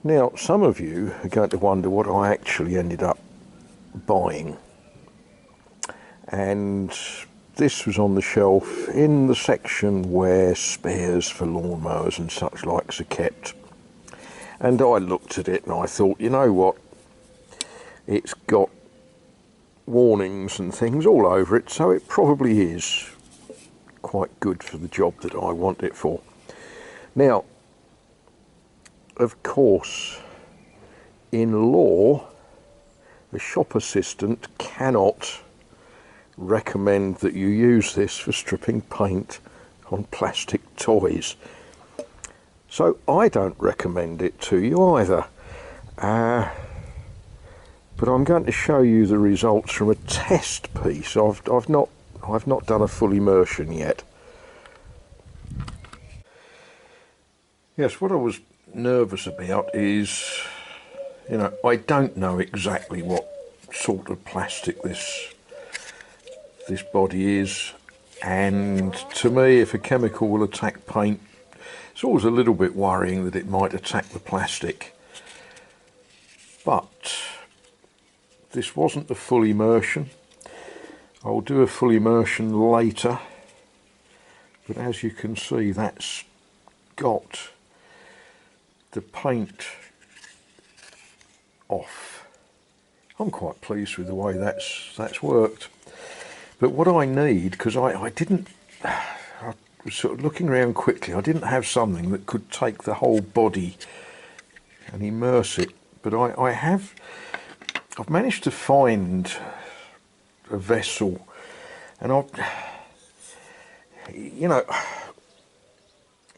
Now, some of you are going to wonder what I actually ended up buying. And this was on the shelf in the section where spares for lawnmowers and such likes are kept. And I looked at it and I thought, you know what, it's got warnings and things all over it, so it probably is quite good for the job that I want it for. Now, of course, in law, the shop assistant cannot recommend that you use this for stripping paint on plastic toys. So I don't recommend it to you either. But I'm going to show you the results from a test piece. I've not done a full immersion yet. Yes, what I was nervous about is, you know, I don't know exactly what sort of plastic this body is, and to me, if a chemical will attack paint, it's always a little bit worrying that it might attack the plastic. But this wasn't the full immersion. I'll do a full immersion later, but as you can see, that's got the paint off. I'm quite pleased with the way that's worked. But what I need, because I was sort of looking around quickly, I didn't have something that could take the whole body and immerse it, but I've managed to find a vessel, and you know,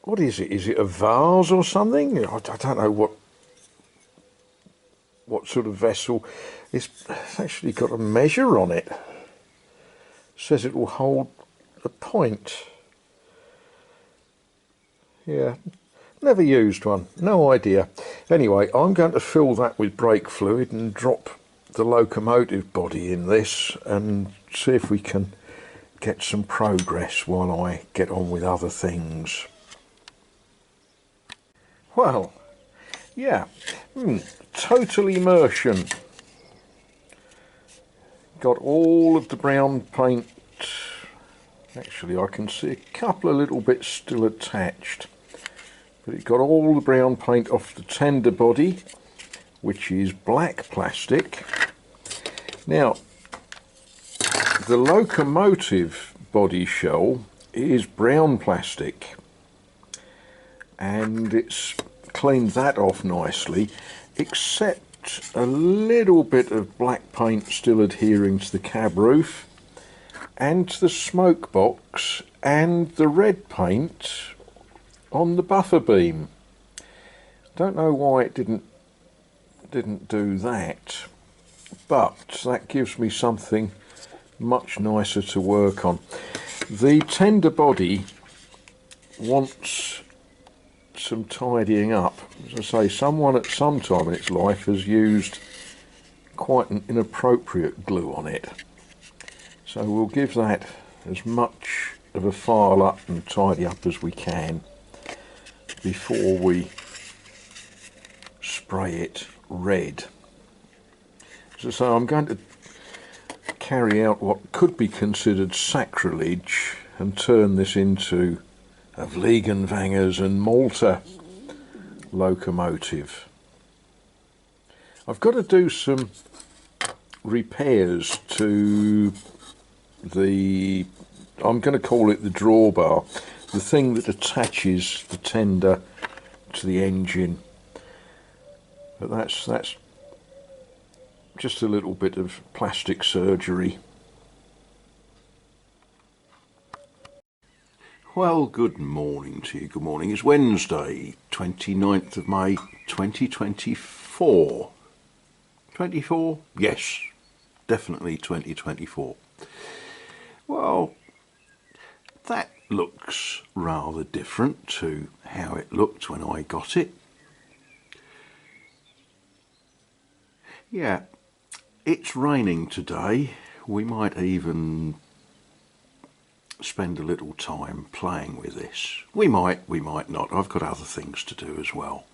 what is it? Is it a vase or something? I don't know what sort of vessel. It's actually got a measure on it. Says it will hold a pint. Yeah, never used one, no idea. Anyway, I'm going to fill that with brake fluid and drop the locomotive body in this and see if we can get some progress while I get on with other things. Well, yeah, total immersion. Got all of the brown paint. Actually, I can see a couple of little bits still attached, but it got all the brown paint off the tender body, which is black plastic. Now, the locomotive body shell is brown plastic, and it's cleaned that off nicely, except a little bit of black paint still adhering to the cab roof and to the smoke box, and the red paint on the buffer beam. Don't know why it didn't do that, but that gives me something much nicer to work on. The tender body wants some tidying up. As I say, someone at some time in its life has used quite an inappropriate glue on it, so we'll give that as much of a file up and tidy up as we can before we spray it red. As I say, I'm going to carry out what could be considered sacrilege and turn this into a Vliegenwangers and Malta locomotive. I've got to do some repairs to the, I'm going to call it the drawbar, the thing that attaches the tender to the engine. But that's just a little bit of plastic surgery. Well, good morning to you. Good morning. It's Wednesday, 29th of May, 2024. 24? Yes, definitely 2024. Well, that looks rather different to how it looked when I got it. Yeah, it's raining today. We might even spend a little time playing with this. We might not. I've got other things to do as well.